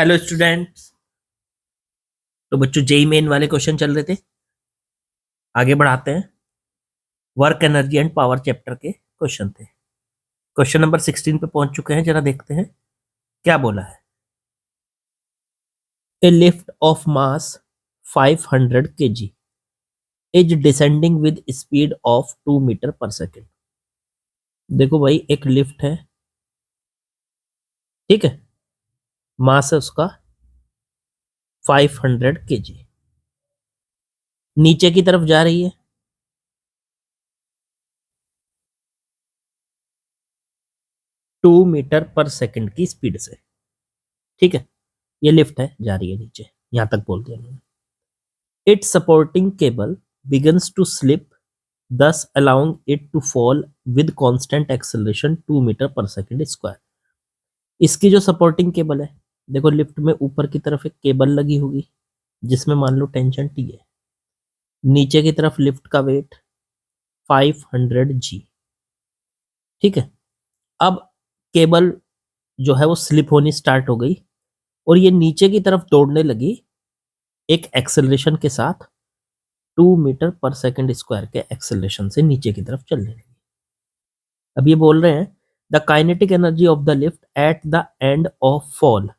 Hello students. तो बच्चों JEE main वाले क्वेश्चन चल रहे थे, आगे बढ़ाते हैं। Work energy and power chapter के क्वेश्चन थे। क्वेश्चन नंबर 16 पे पहुंच चुके हैं, जरा देखते हैं क्या बोला है। A lift of mass 500 kg is descending with speed of 2 meter per second. देखो भाई, एक लिफ्ट है, ठीक है, मास है उसका 500 kg, नीचे की तरफ जा रही है 2 मीटर पर सेकेंड की स्पीड से। ठीक है, ये लिफ्ट है, जा रही है नीचे, यहां तक बोल दिया मैंने। Its supporting cable begins to slip, thus allowing it to fall with constant acceleration 2 meter per second square. इसकी जो सपोर्टिंग केबल है, देखो लिफ्ट में ऊपर की तरफ एक केबल लगी होगी जिसमें मान लो टेंशन टी है, नीचे की तरफ लिफ्ट का वेट 500 g। ठीक है, अब केबल जो है वो स्लिप होनी स्टार्ट हो गई और ये नीचे की तरफ दौड़ने लगी एक एक्सेलरेशन के साथ, 2 मीटर पर सेकेंड स्क्वायर के एक्सेलरेशन से नीचे की तरफ चलने लगी। अब ये बोल रहे हैं the kinetic energy of the lift at the end of fall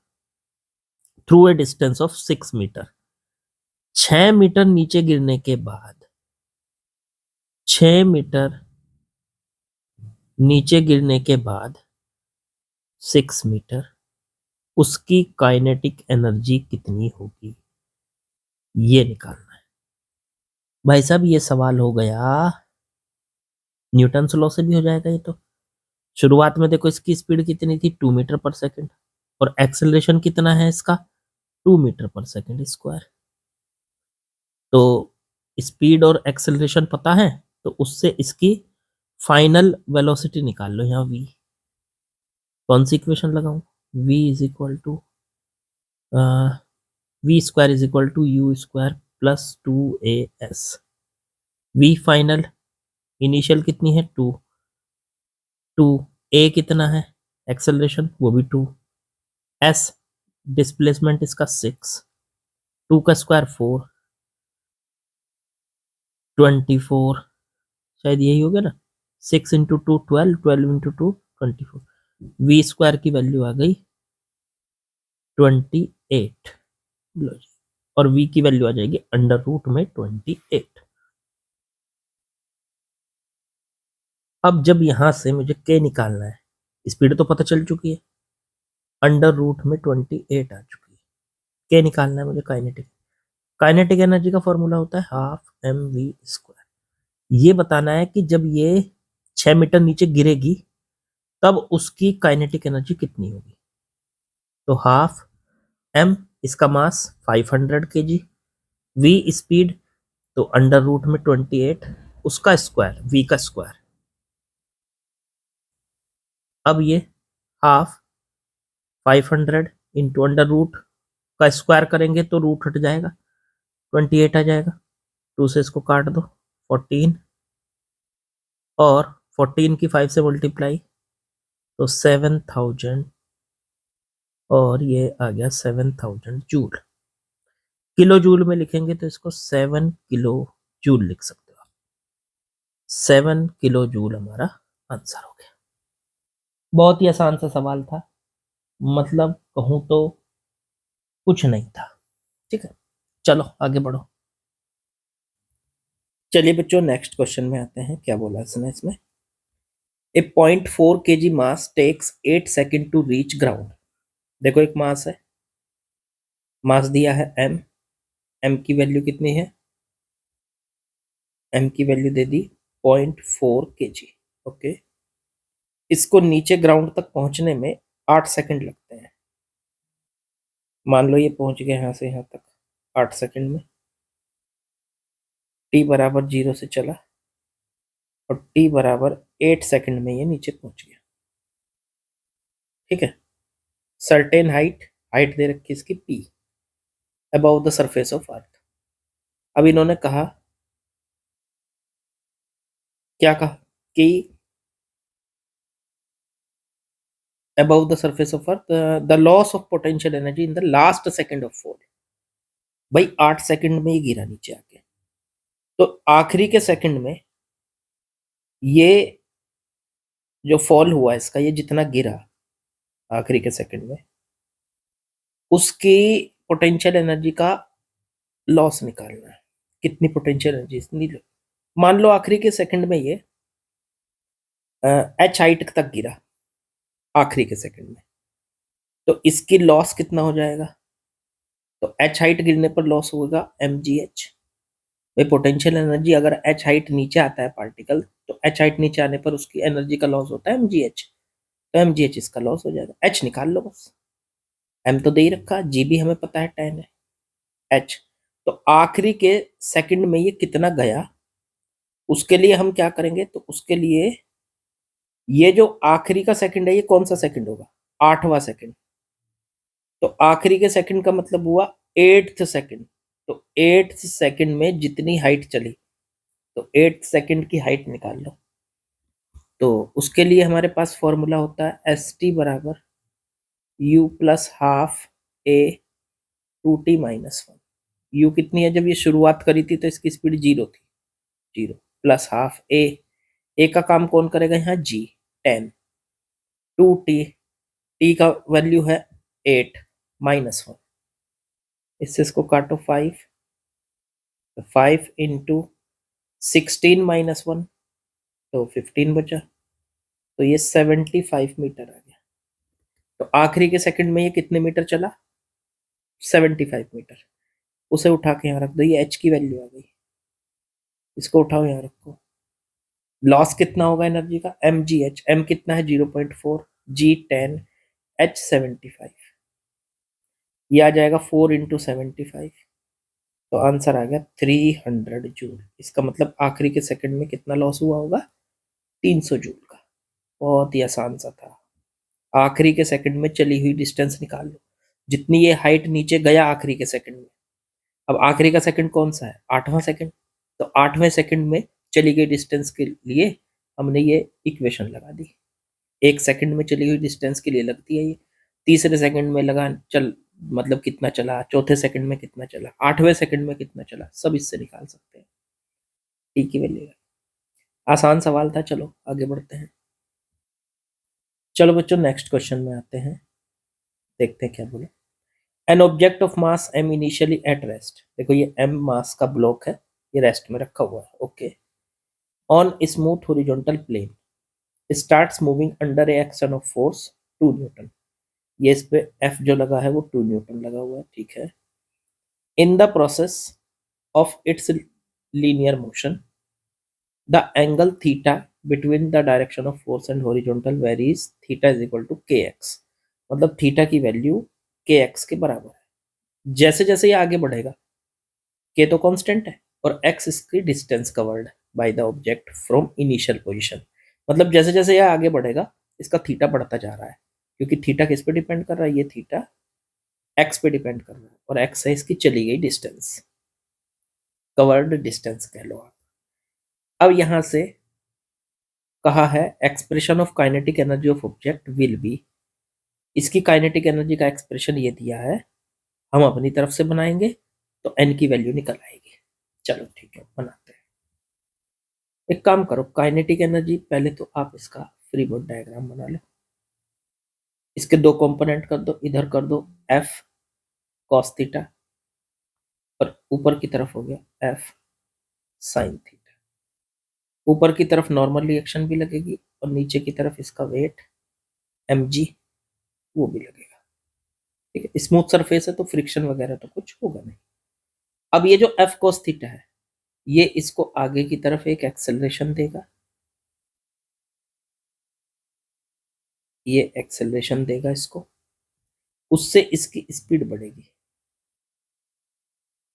through a distance of 6 meter. 6 meter नीचे गिरने के बाद, 6 मीटर नीचे गिरने के बाद 6 मीटर, उसकी काइनेटिक एनर्जी कितनी होगी, ये निकालना है। भाई साहब, ये सवाल हो गया न्यूटन लॉ से भी हो जाएगा ये तो। शुरुआत में देखो इसकी स्पीड कितनी थी, 2 मीटर पर सेकेंड, और एक्सेलरेशन कितना है इसका, 2 मीटर पर सेकेंड स्क्वायर। तो स्पीड और एक्सेलरेशन पता है, तो उससे इसकी फाइनल वेलोसिटी निकाल लो। यहाँ v, कौन सी इक्वेशन लगाऊं, v is equal to v square is equal to u square plus 2as। v final, initial कितनी है 2, 2 a कितना है एक्सेलरेशन, वो भी 2, s डिस्प्लेसमेंट इसका 6, 2 का स्क्वायर 4, 24, शायद यही हो गया ना, 6 इंटू 2 12, 12 इंटू 2 24। वी स्क्वायर की वैल्यू आ गई 28, लो जी, और v की वैल्यू आ जाएगी अंडर रूट में 28। अब जब यहां से मुझे k निकालना है, स्पीड तो पता चल चुकी है, अंडर रूट में 28 आ चुकी है, k निकालना है मुझे काइनेटिक। काइनेटिक एनर्जी का फॉर्मूला होता है हाफ एम वी स्क्वायर। ये बताना है कि जब ये 6 मीटर नीचे गिरेगी तब उसकी काइनेटिक एनर्जी कितनी होगी। तो हाफ एम, इसका मास 500 kg, वी स्पीड, तो अंडर रूट में 28, उसका स्क्वायर वी का स्क्वायर। अब ये हाफ 500 इंटू अंडर रूट का स्क्वायर करेंगे तो रूट हट जाएगा, 28 आ जाएगा, 2 से इसको काट दो 14, और 14 की 5 से मल्टीप्लाई तो 7000, और ये आ गया 7000 जूल। किलो जूल में लिखेंगे तो इसको 7 किलो जूल लिख सकते हो आप। 7 किलो जूल हमारा आंसर हो गया। बहुत ही आसान सा सवाल था, मतलब कहूं तो कुछ नहीं था। ठीक है, चलो आगे बढ़ो। चलिए बच्चों, नेक्स्ट क्वेश्चन में आते हैं। क्या बोला इसने इसमें, a 0.4 kg mass takes 8 second to reach ground. देखो एक मास है, मास दिया है m, m की वैल्यू कितनी है, m की वैल्यू दे दी 0.4 kg। ओके, इसको नीचे ग्राउंड तक पहुंचने में 8 सेकंड लगते हैं। मान लो ये पहुंच गया यहाँ से यहाँ तक 8 सेकंड में, t बराबर 0 से चला और t बराबर 8 सेकंड में ये नीचे पहुंच गया। ठीक है, सर्टेन हाइट, हाइट दे रखी इसकी p above the surface of earth. अब इन्होंने कहा, क्या कहा कि above the surface of earth, the loss of potential energy in the last second of fall. भाई 8 सेकंड में ही गिरा नीचे आके, तो आखिरी के सेकंड में ये जो फॉल हुआ इसका, ये जितना गिरा आखिरी के सेकंड में, उसकी पोटेंशियल एनर्जी का लॉस निकालना है। कितनी पोटेंशियल एनर्जी इतनी, मान लो आखिरी के सेकंड में ये एच हाइट तक गिरा आखिरी के सेकंड में, तो इसकी लॉस कितना हो जाएगा? तो एच हाइट गिरने पर लॉस होगा एम जी एच। भाई पोटेंशियल एनर्जी अगर एच हाइट नीचे आता है पार्टिकल, तो एच हाइट नीचे आने पर उसकी एनर्जी का लॉस होता है एम जी एच, तो एम जी एच इसका लॉस हो जाएगा। एच निकाल लो बस, एम तो दे ही रखा, जी भी हमें पता है 10 है, एच। तो आखिरी के सेकंड में ये कितना गया, उसके लिए हम क्या करेंगे? तो उसके लिए ये जो आखिरी का सेकंड है, ये कौन सा सेकंड होगा? 8वां सेकंड। तो आखिरी के सेकंड का मतलब हुआ 8th सेकंड। तो 8th सेकंड में जितनी हाइट चली, तो 8th सेकंड की हाइट निकाल लो। तो उसके लिए हमारे पास फॉर्मूला होता है एस टी बराबर you plus half A 2t-1। You कितनी है? जब ये शुरुआत करी थी तो इसकी स्पीड 0 थी, 0 प्लस हाफ ए, ए का काम कौन करेगा यहाँ? जी 10, 2t, टी का वैल्यू है 8-1, इससे इसको काटो 5, तो 5 इंटू 16-1, तो 15 बचा, तो ये 75 मीटर आ गया। तो आखिरी के सेकंड में ये कितने मीटर चला? 75 मीटर। उसे उठा के यहाँ रख दो, ये एच की वैल्यू आ गई, इसको उठाओ यहाँ रखो। लॉस कितना होगा एनर्जी का? एम जी एच, एम कितना है? 0.4, जी 10, एच 75, ये आ जाएगा 4 इंटू 75, तो आंसर आ गया 300 जूल। इसका मतलब आखिरी के सेकंड में कितना लॉस हुआ होगा? 300 जूल का। बहुत ही आसान सा था। आखिरी के सेकंड में चली हुई डिस्टेंस निकाल लो, जितनी ये हाइट नीचे गया आखिरी के सेकंड में। अब आखिरी का सेकंड कौन सा है? 8वां सेकंड। तो 8वें सेकंड में चली गई डिस्टेंस के लिए हमने ये इक्वेशन लगा दी। 1 सेकंड में चली हुई डिस्टेंस के लिए लगती है ये, तीसरे सेकंड में लगा चल, मतलब कितना चला, चौथे सेकंड में कितना चला, 8वें सेकंड में कितना चला, सब इससे निकाल सकते हैं। ठीक है वैल्यू, आसान सवाल था। चलो आगे बढ़ते हैं। चलो बच्चों नेक्स्ट क्वेश्चन में आते हैं, देखते हैं क्या बोले। An object of mass m initially at rest, देखो ये एम मास का ब्लॉक है, ये रेस्ट में रखा हुआ है, okay. On smooth horizontal plane starts moving under a action of force 2 newton, ये इस पे एफ जो लगा है वो 2 न्यूटन लगा हुआ है, ठीक है। In the process of its linear motion the angle theta between the direction of force and horizontal varies theta is equal to k x, मतलब थीटा की वैल्यू के एक्स के बराबर है। जैसे जैसे ये आगे बढ़ेगा, के तो कांस्टेंट है और एक्स इसकी distance covered by the object from initial position, मतलब जैसे जैसे ये आगे बढ़ेगा इसका थीटा बढ़ता जा रहा है, क्योंकि थीटा किस पे डिपेंड कर रहा है? ये थीटा एक्स पे डिपेंड कर रहा है, और एक्स है इसकी चली गई डिस्टेंस, कवर्ड डिस्टेंस कह लो आप। अब यहां से कहा है expression of kinetic energy of object will be, इसकी काइनेटिक एनर्जी का एक्सप्रेशन ये दिया है, हम अपनी तरफ से बनाएंगे तो एन की वैल्यू निकल आएगी। चलो ठीक है बनाते हैं। एक काम करो, काइनेटिक एनर्जी पहले तो आप इसका फ्री बॉडी डायग्राम बना लो, इसके दो कंपोनेंट कर दो, इधर कर दो एफ कॉस थीटा और ऊपर की तरफ हो गया एफ साइन थीटा। ऊपर की तरफ नॉर्मल रिएक्शन भी लगेगी और नीचे की तरफ इसका वेट एम जी वो भी लगेगा, ठीक है। स्मूथ सरफेस है तो फ्रिक्शन वगैरह तो कुछ होगा नहीं। अब ये जो एफ कॉस थीटा है, ये इसको आगे की तरफ एक एक्सेलरेशन देगा, ये एक्सेलरेशन देगा इसको, उससे इसकी स्पीड बढ़ेगी,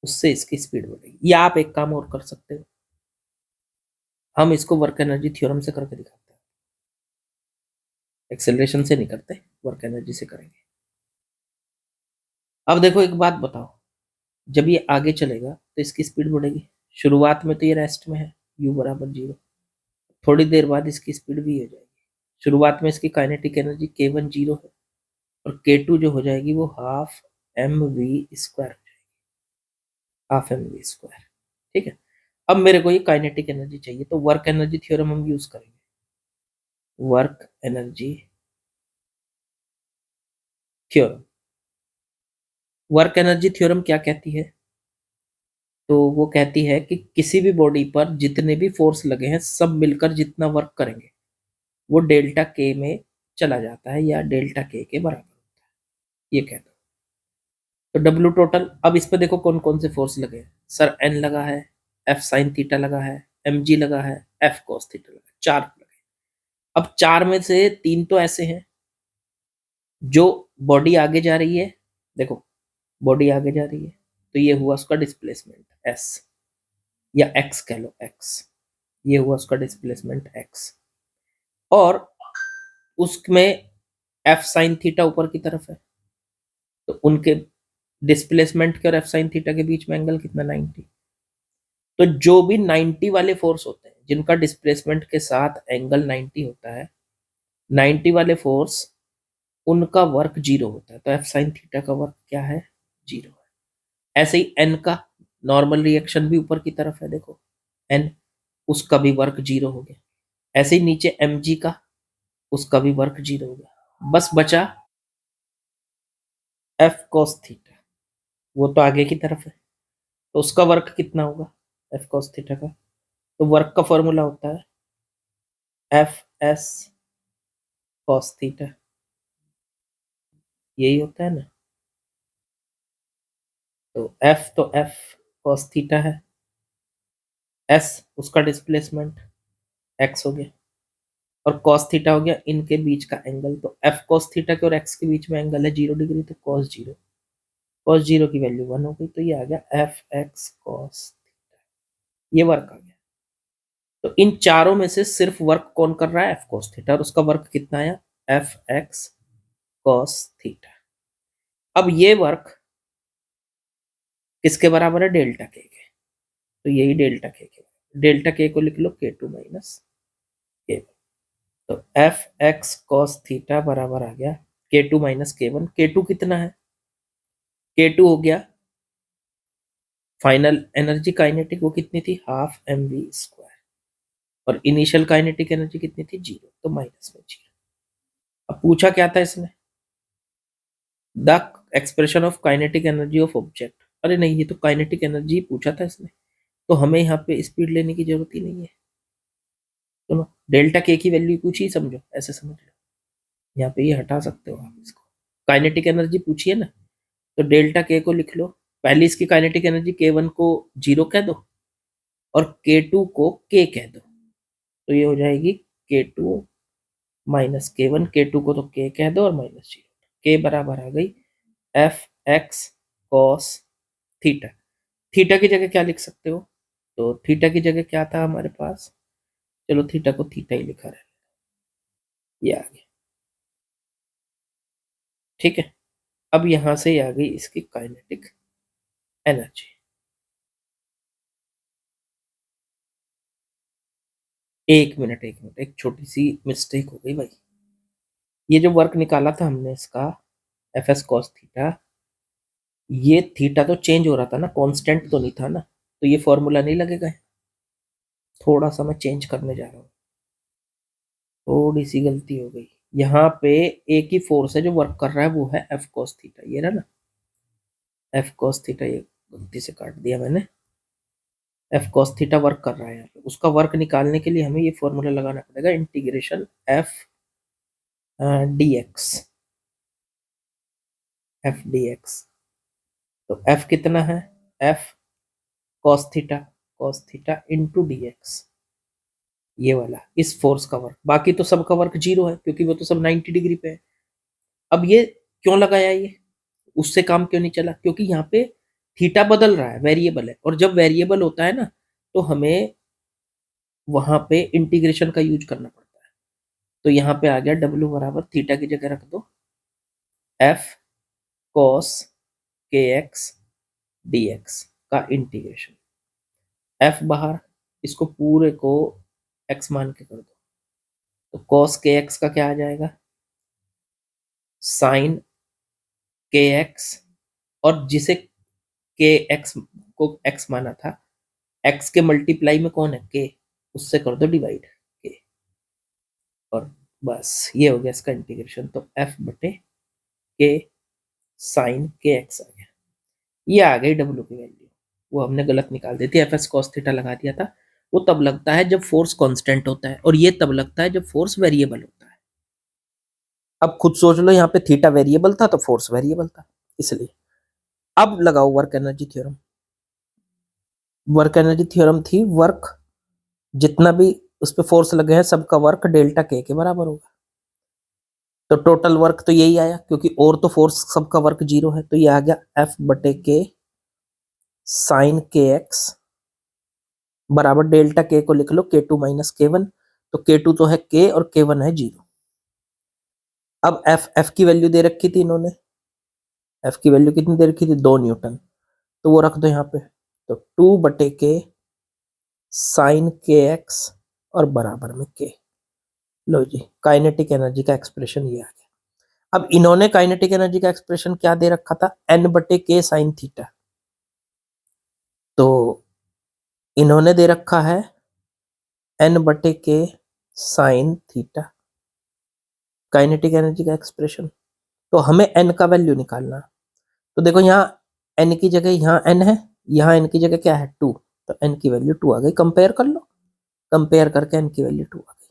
उससे इसकी स्पीड बढ़ेगी। या आप एक काम और कर सकते हो, हम इसको वर्क एनर्जी थ्योरम से करके दिखाते हैं, एक्सेलरेशन से नहीं करते, वर्क एनर्जी से करेंगे। अब देखो एक बात बताओ, जब ये आगे चलेगा तो इसकी स्पीड बढ़ेगी, शुरुआत में तो ये रेस्ट में है u बराबर 0, थोड़ी देर बाद इसकी स्पीड भी हो जाएगी, शुरुआत में इसकी काइनेटिक एनर्जी K1 जीरो है और K2 जो हो जाएगी वो हाफ एम वी स्क्वायर हो जाएगी, हाफ एम वी स्क्वायर। ठीक है, अब मेरे को ये काइनेटिक एनर्जी चाहिए, तो वर्क एनर्जी थ्योरम हम यूज करेंगे। Work energy theorem, work energy theorem क्या कहती है? तो वो कहती है कि किसी भी बॉडी पर जितने भी फोर्स लगे हैं सब मिलकर जितना वर्क करेंगे वो डेल्टा के में चला जाता है या डेल्टा के बराबर होता है, ये कहता है। तो डब्ल्यू टोटल, अब इस पे देखो कौन कौन से फोर्स लगे हैं। सर एन लगा है, एफ साइन थीटा लगा है, एम जी लगा है, एफ कॉस थीटा लगा है, चार लगे। अब चार में से तीन तो ऐसे हैं जो बॉडी आगे जा रही है, देखो बॉडी आगे जा रही है तो ये हुआ उसका डिस्प्लेसमेंट एस, या एक्स कह लो एक्स, ये हुआ उसका डिस्प्लेसमेंट एक्स। और उसमें एफ साइन थीटा ऊपर की तरफ है तो उनके डिस्प्लेसमेंट के और एफ साइन थीटा के बीच में एंगल कितना 90। तो जो भी 90 वाले फोर्स होते हैं जिनका डिस्प्लेसमेंट के साथ एंगल 90 होता है, 90 वाले फोर्स उनका वर्क जीरो होता है, तो एफ साइन थीटा का वर्क क्या है? जीरो है। ऐसे ही एन का नॉर्मल रिएक्शन भी ऊपर की तरफ है, देखो एन, उसका भी वर्क जीरो हो गया। ऐसे ही नीचे एम जी का, उसका भी वर्क जीरो हो गया। बस बचा एफ कॉस थीटा, वो तो आगे की तरफ है तो उसका वर्क कितना होगा एफ कॉस थीटा का? तो वर्क का फॉर्मूला होता है एफ एस कॉस थीटा, यही होता है ना। तो एफ कॉस थीटा है, एस उसका डिस्प्लेसमेंट एक्स हो गया और कॉस थीटा हो गया इनके बीच का एंगल। तो एफ कॉस थीटा के और एक्स के बीच में एंगल है 0 डिग्री, तो कॉस जीरो, कॉस जीरो की वैल्यू 1 हो गई, तो ये आ गया एफ एक्स कॉस, ये वर्क आ गया। तो इन चारों में से सिर्फ वर्क कौन कर रहा है? एफ कॉस थीटा, और उसका वर्क कितना आया? F x cos theta. अब ये वर्क किसके बराबर है? डेल्टा के। तो यही डेल्टा के, डेल्टा के को लिख लो K2 माइनस K1। तो एफ एक्स कॉस थीटा बराबर आ गया K2 माइनस K1। K2 कितना है? K2 हो गया फाइनल एनर्जी काइनेटिक, वो कितनी थी? Half m v square. और इनिशियल काइनेटिक एनर्जी कितनी थी? जीरो, तो माइनस में जीरो। अब पूछा क्या था इसने? The expression of kinetic energy of object. अरे नहीं, ये तो काइनेटिक एनर्जी पूछा था इसने, तो हमें यहाँ पे स्पीड लेने की जरूरत ही नहीं है। चलो डेल्टा के की वैल्यू पूछी, समझो ऐसे समझ लो, यहाँ पे ये हटा सकते हो आप इसको। काइनेटिक एनर्जी पूछी है ना, तो डेल्टा के को लिख लो। पहले इसकी काइनेटिक एनर्जी K1 को जीरो कह दो और K2 को K कह दो, तो ये हो जाएगी K2 माइनस K1। K2 को तो K कह दो और माइनस जीरो, K बराबर आ गई F x cos theta. Theta की जगह क्या लिख सकते हो? तो थीटा की जगह क्या था हमारे पास? चलो थीटा को थीटा ही लिखा रहे, ये आ गया। ठीक है, अब यहां से आ गई इसकी काइनेटिक एनर्जी। एक मिनट एक मिनट, एक छोटी सी मिस्टेक हो गई भाई। ये जो वर्क निकाला था हमने इसका एफ एस कॉस थीटा, ये थीटा तो चेंज हो रहा था ना, कांस्टेंट तो नहीं था ना, तो ये फॉर्मूला नहीं लगेगा। थोड़ा सा मैं चेंज करने जा रहा हूँ, थोड़ी सी गलती हो गई। यहाँ पे एक ही फोर्स है जो वर्क कर रहा है, वो है एफ कॉस थीटा, ये रहा ना एफ कॉस थीटा, ये गलती से काट दिया मैंने। एफ कॉस थीटा वर्क कर रहा है यहाँ पे, उसका वर्क निकालने के लिए हमें ये फॉर्मूला लगाना पड़ेगा, integration F D x, F D x. तो एफ कितना है? F cos theta into D x, ये वाला इस फोर्स का वर्क। बाकी तो सबका वर्क जीरो है क्योंकि वो तो सब 90 डिग्री पे है। अब ये क्यों लगाया? ये उससे काम क्यों नहीं चला? क्योंकि यहाँ पे थीटा बदल रहा है, वेरिएबल है, और जब वेरिएबल होता है ना तो हमें वहां पे इंटीग्रेशन का यूज करना पड़ता है। तो यहाँ पे आ गया डब्ल्यू बराबर, थीटा की जगह रख दो एफ कॉस के एक्स डी एक्स का इंटीग्रेशन। एफ बाहर, इसको पूरे को एक्स मान के कर दो, तो cos के एक्स का क्या आ जाएगा, साइन के एक्स, और जिसे के एक्स को एक्स माना था, एक्स के मल्टीप्लाई में कौन है, के, उससे कर दो डिवाइड के, और बस ये हो गया इसका इंटीग्रेशन। तो एफ बटे के साइन के एक्स आ गया। ये आ गई डब्ल्यू की वैल्यू। वो हमने गलत निकाल दी थी, एफ एस कॉस थीटा लगा दिया था। वो तब लगता है जब फोर्स कांस्टेंट होता है, और ये तब लगता है जब फोर्स वेरिएबल होता है। अब खुद सोच लो, यहाँ पे थीटा वेरिएबल था तो फोर्स वेरिएबल था, इसलिए। अब लगाओ work energy theorem. Work energy theorem थी, वर्क जितना भी उस पर फोर्स लगे हैं सबका वर्क डेल्टा के बराबर होगा। तो टोटल वर्क तो यही आया, क्योंकि और तो फोर्स सबका वर्क जीरो है, तो ये आ गया एफ बटे के साइन के एक्स बराबर डेल्टा के को लिख लो के टू माइनस के वन। तो के टू तो है के और के वन है जीरो। अब एफ की वैल्यू दे रखी थी इन्होंने, एफ की वैल्यू कितनी दे रखी थी, 2 न्यूटन, तो वो रख दो यहाँ पे। तो 2/के साइन के एक्स और बराबर में के। लो जी, काइनेटिक एनर्जी का एक्सप्रेशन ये आ गया। अब इन्होंने काइनेटिक एनर्जी का एक्सप्रेशन क्या दे रखा था, n/k साइन थीटा। तो इन्होंने दे रखा है n/k sine theta, kinetic energy का एक्सप्रेशन। तो हमें n का वैल्यू निकालना। तो देखो यहाँ n की जगह यहाँ n है, यहाँ n की जगह क्या है 2, तो n की वैल्यू 2 आ गई। कंपेयर कर लो, कंपेयर करके n की वैल्यू 2 आ गई।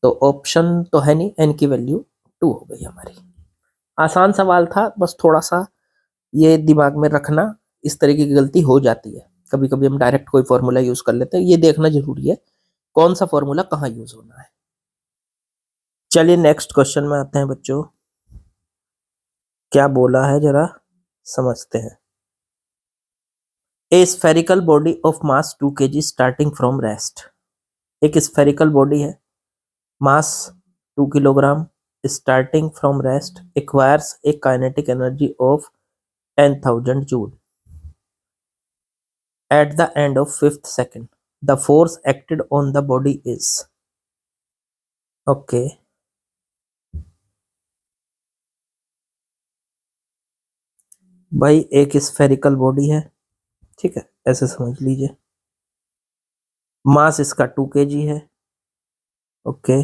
तो ऑप्शन तो है नहीं, n की वैल्यू 2 हो गई हमारी। आसान सवाल था, बस थोड़ा सा ये दिमाग में रखना, इस तरीके की गलती हो जाती है। कभी कभी हम डायरेक्ट कोई फॉर्मूला यूज कर लेते हैं, ये देखना जरूरी है कौन सा फॉर्मूला कहाँ यूज होना है। चलिए नेक्स्ट क्वेश्चन में आते हैं बच्चों, क्या बोला है जरा समझते हैं। ए spherical body of mass 2 kg starting from rest. एक स्फेरिकल बॉडी है, मास 2 kilogram, starting from rest, acquires A kinetic energy of 10,000 joule at the end of 5th second. The force acted on the body is, okay, भाई एक spherical body है, ठीक है, ऐसे समझ लीजिए। मास इसका 2 kg है, ओके।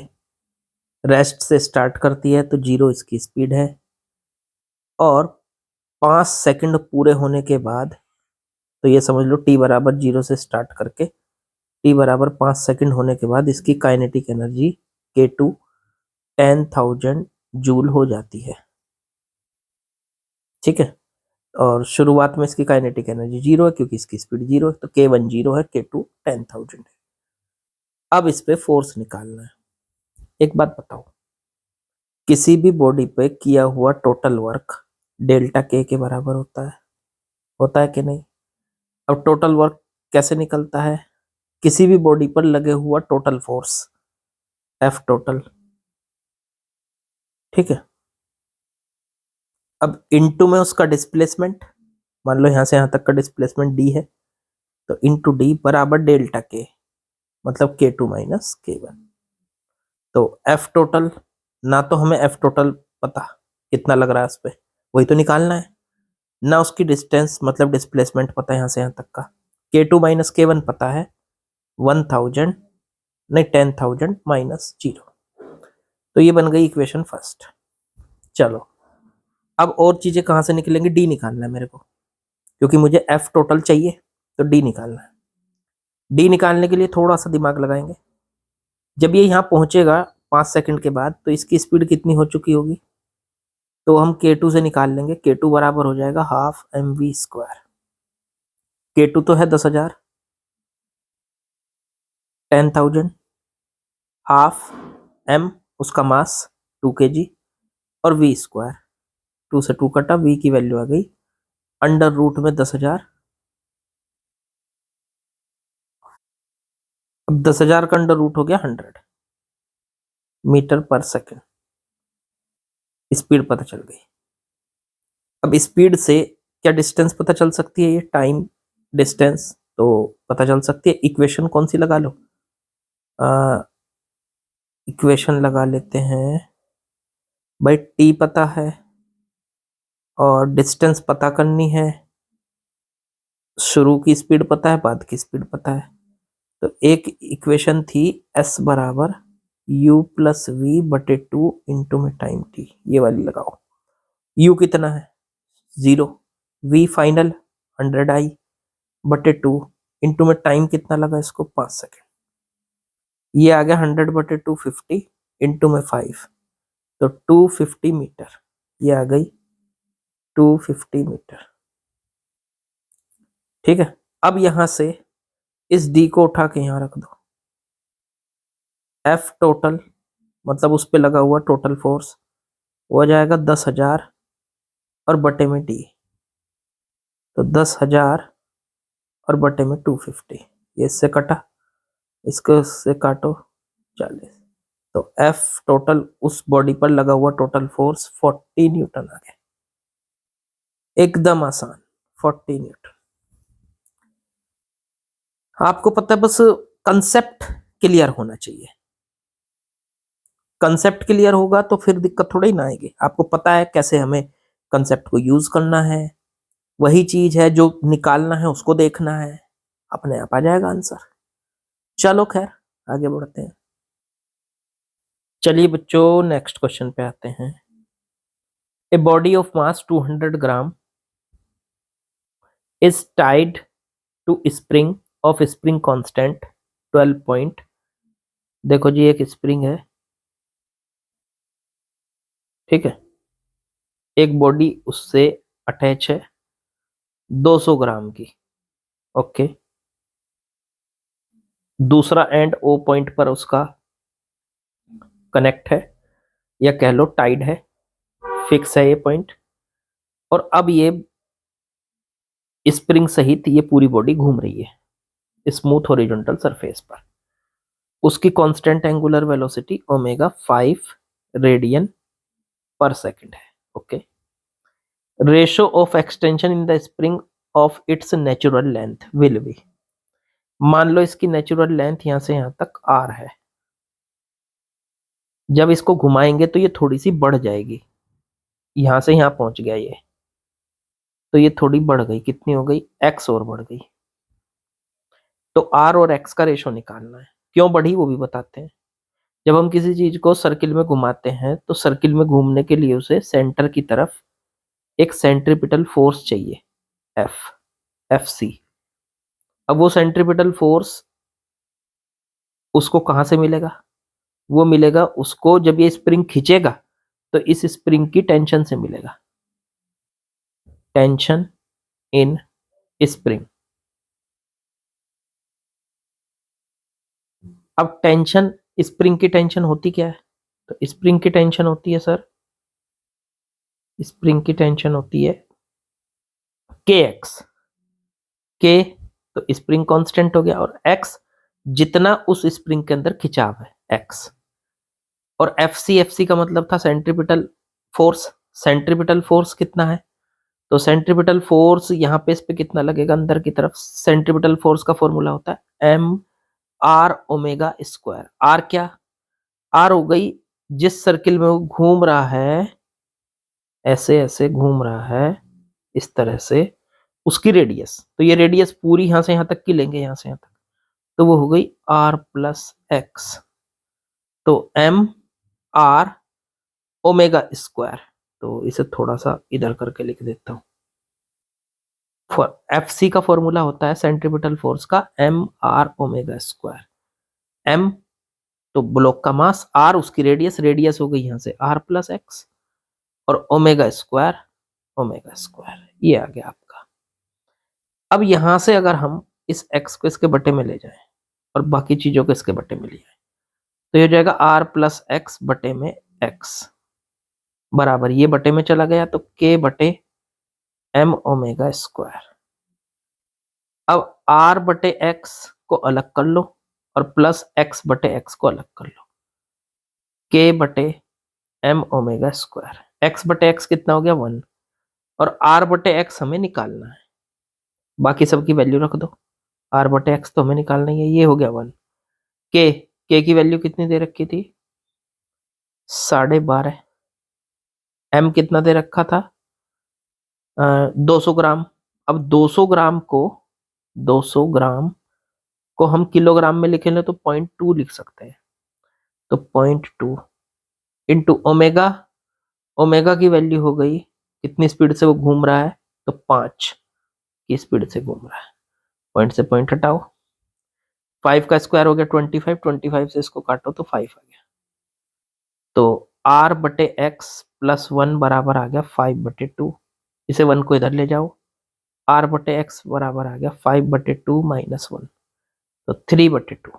रेस्ट से स्टार्ट करती है तो 0 इसकी स्पीड है, और 5 सेकंड पूरे होने के बाद, तो ये समझ लो t बराबर 0 से स्टार्ट करके t बराबर 5 सेकंड होने के बाद इसकी काइनेटिक एनर्जी K2 10,000 जूल हो जाती है, ठीक है। और शुरुआत में इसकी काइनेटिक एनर्जी 0 है, क्योंकि इसकी स्पीड 0 है, तो K1 0 है, K2 10,000 है। अब इस पे फोर्स निकालना है। एक बात बताओ, किसी भी बॉडी पे किया हुआ टोटल वर्क डेल्टा के बराबर होता है कि नहीं। अब टोटल वर्क कैसे निकलता है, किसी भी बॉडी पर लगे हुआ टोटल फोर्स एफ टोटल, ठीक है। अब इनटू में उसका डिस्प्लेसमेंट, मान लो यहाँ से यहाँ तक का डिस्प्लेसमेंट डी है, तो इनटू डी बराबर डेल्टा के, मतलब K2 माइनस K1। तो एफ टोटल, ना तो हमें एफ टोटल पता कितना लग रहा है उस पर, वही तो निकालना है, ना उसकी डिस्टेंस मतलब डिस्प्लेसमेंट पता है यहाँ से यहाँ तक का। K2 माइनस K1 पता है 1000, नहीं 10,000 माइनस 0। तो ये बन गई इक्वेशन फर्स्ट। चलो अब और चीजें कहाँ से निकलेंगी, डी निकालना है मेरे को, क्योंकि मुझे एफ टोटल चाहिए, तो डी निकालना है। डी निकालने के लिए थोड़ा सा दिमाग लगाएंगे। जब ये यहाँ पहुंचेगा 5 सेकंड के बाद, तो इसकी स्पीड कितनी हो चुकी होगी, तो हम K2 से निकाल लेंगे। K2 बराबर हो जाएगा हाफ mv²। K2 तो है 10,000, 10,000 हाफ m उसका मास 2 kg और v², 2 से 2 कटा, v की वैल्यू आ गई अंडर रूट में 10,000। अब 10,000 का अंडर रूट हो गया 100 मीटर पर सेकेंड। स्पीड पता चल गई। अब स्पीड से क्या डिस्टेंस पता चल सकती है, ये टाइम डिस्टेंस तो पता चल सकती है। इक्वेशन कौन सी लगा लो, इक्वेशन लगा लेते हैं भाई। टी पता है और डिस्टेंस पता करनी है, शुरू की स्पीड पता है, बाद की स्पीड पता है। तो एक इक्वेशन थी s बराबर u प्लस वी बटे 2 इंटू में टाइम t, ये वाली लगाओ। u कितना है 0, v फाइनल 100i बटे 2 इंटू में टाइम कितना लगा इसको 5 सेकेंड। ये आ गया 100 बटे 250 इंटू में 5, तो 250 मीटर। ये आ गई 250 मीटर। ठीक है, अब यहां से इस d को उठा के यहां रख दो। F टोटल मतलब उस पे लगा हुआ टोटल फोर्स वो हो जाएगा 10,000 और बटे में d, तो 10,000 और बटे में 250। ये इससे कटा, इसको इससे काटो 40। तो F टोटल उस बॉडी पर लगा हुआ टोटल फोर्स 40 न्यूटन आ गया। एकदम आसान, 40 न्यूटन। आपको पता है, बस कंसेप्ट क्लियर होना चाहिए। कंसेप्ट क्लियर होगा तो फिर दिक्कत थोड़ी ना आएगी। आपको पता है कैसे हमें कंसेप्ट को यूज करना है, वही चीज है जो निकालना है उसको देखना है, अपने आप आ जाएगा आंसर। चलो खैर आगे बढ़ते हैं। चलिए बच्चों नेक्स्ट क्वेश्चन पे आते हैं। A body of mass 200 gram is tied to spring of spring constant 12 point. देखो जी एक स्प्रिंग है, ठीक है, एक बॉडी उससे अटैच है 200 ग्राम की। ओके, दूसरा एंड ओ पॉइंट पर उसका कनेक्ट है या कह लो टाइड है, फिक्स है ये पॉइंट। और अब ये स्प्रिंग सहित ये पूरी बॉडी घूम रही है स्मूथ हॉरिजॉन्टल सरफेस पर। उसकी constant angular velocity omega 5 radian पर सेकंड है। Okay, ratio of extension in the spring of its natural length will be. मान लो इसकी नेचुरल लेंथ यहां से यहां तक r है, जब इसको घुमाएंगे तो ये थोड़ी सी बढ़ जाएगी, यहां से यहां पहुंच गया ये, तो ये थोड़ी बढ़ गई, कितनी हो गई x और बढ़ गई। तो r और x का रेशो निकालना है। क्यों बढ़ी वो भी बताते हैं। जब हम किसी चीज को सर्किल में घुमाते हैं तो सर्किल में घूमने के लिए उसे सेंटर की तरफ एक सेंट्रीपिटल फोर्स चाहिए, एफ सी। अब वो सेंट्रीपिटल फोर्स उसको कहां से मिलेगा, वो मिलेगा उसको जब ये स्प्रिंग खींचेगा तो इस स्प्रिंग की टेंशन से मिलेगा, टेंशन इन स्प्रिंग। अब टेंशन, स्प्रिंग की टेंशन होती क्या है, तो स्प्रिंग की टेंशन होती है सर, स्प्रिंग की टेंशन होती है के एक्स। के तो स्प्रिंग कांस्टेंट हो गया, और एक्स जितना उस स्प्रिंग के अंदर खिंचाव है एक्स। और एफ सी का मतलब था सेंट्रीपिटल फोर्स। सेंट्रीपिटल फोर्स कितना है, तो सेंट्रीपिटल फोर्स यहाँ पे इस पे कितना लगेगा अंदर की तरफ। सेंट्रीपिटल फोर्स का फॉर्मूला होता है m r omega square. R क्या, आर हो गई जिस सर्किल में वो घूम रहा है, ऐसे ऐसे घूम रहा है इस तरह से, उसकी रेडियस। तो ये रेडियस पूरी यहां से यहां तक की लेंगे, यहां से यहां तक, तो वो हो गई आर प्लस एक्स। तो एम आर ओमेगा स्क्वायर। तो इसे थोड़ा सा इधर करके लिख देता हूं। एफ सी का फॉर्मूला होता है सेंट्रीपिटल फोर्स का m r omega square. M तो ब्लॉक का मास, आर उसकी रेडियस, रेडियस हो गई यहां से आर प्लस एक्स, और ओमेगा स्क्वायर, ओमेगा स्क्वायर ये आ गया आपका। अब यहां से अगर हम इस एक्स को इसके बटे में ले जाएं और बाकी चीजों को इसके बटे में ले जाएं, तो ये हो जाएगा आर प्लस एक्स बटे में एक्स बराबर, ये बटे में चला गया तो के बटे एम ओमेगा स्क्वायर। अब आर बटे एक्स को अलग कर लो और प्लस एक्स बटे एक्स को अलग कर लो, के बटे एम ओमेगा स्क्वायर। एक्स बटे एक्स कितना हो गया 1, और आर बटे एक्स हमें निकालना है, बाकी सबकी वैल्यू रख दो। आर बटे एक्स तो हमें निकालना ही है, ये हो गया 1। के की वैल्यू कितनी दे रखी थी 12.5। m कितना दे रखा था? 200 ग्राम। अब 200 ग्राम को हम किलोग्राम में लिखेंगे तो 0.2 लिख सकते हैं। तो 0.2 इंटू ओमेगा। ओमेगा की वैल्यू हो गई, कितनी स्पीड से वो घूम रहा है? तो 5 की स्पीड से घूम रहा है। पॉइंट से पॉइंट हटाओ। 5 का स्क्वायर हो गया 25, 25 से इसको काटो तो 5 आ गया। तो r बटे एक्स प्लस 1 बराबर आ गया 5/2। इसे 1 को इधर ले जाओ, r बटे एक्स बराबर आ गया 5/2 माइनस 1, तो 3/2।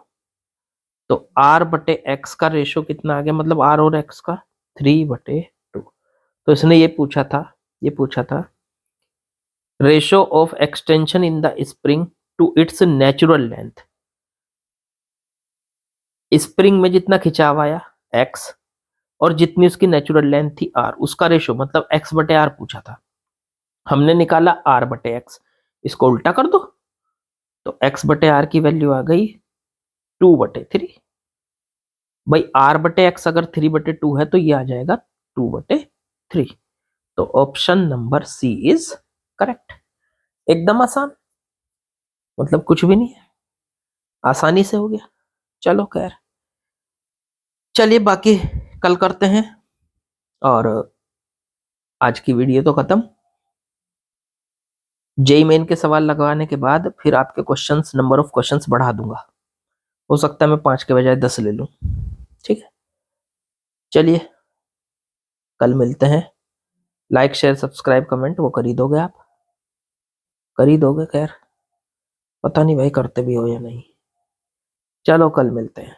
तो r बटे एक्स का रेशो कितना आ गया, मतलब r और x का 3/2। तो इसने ये पूछा था ratio of extension in the spring to its natural length. Spring में जितना खिंचाव आया x और जितनी उसकी नेचुरल लेंथ थी r, उसका रेशो मतलब x बटे r पूछा था। हमने निकाला r बटे एक्स, इसको उल्टा कर दो तो x बटे r की वैल्यू आ गई 2/3। भाई r बटे एक्स अगर 3/2 है तो ये आ जाएगा 2/3। तो option number c is correct. एकदम आसान, मतलब कुछ भी नहीं है, आसानी से हो गया। चलो खैर, चलिए बाकी कल करते हैं। और आज की वीडियो तो खत्म। जेई मेन के सवाल लगवाने के बाद फिर आपके क्वेश्चंस, नंबर ऑफ क्वेश्चंस बढ़ा दूंगा। हो सकता है मैं 5 के बजाय 10 ले लूं। ठीक है, चलिए कल मिलते हैं। लाइक शेयर सब्सक्राइब कमेंट वो कर ही दोगे आप? कर ही दोगे? खैर पता नहीं भाई करते भी हो या नहीं। चलो कल मिलते हैं।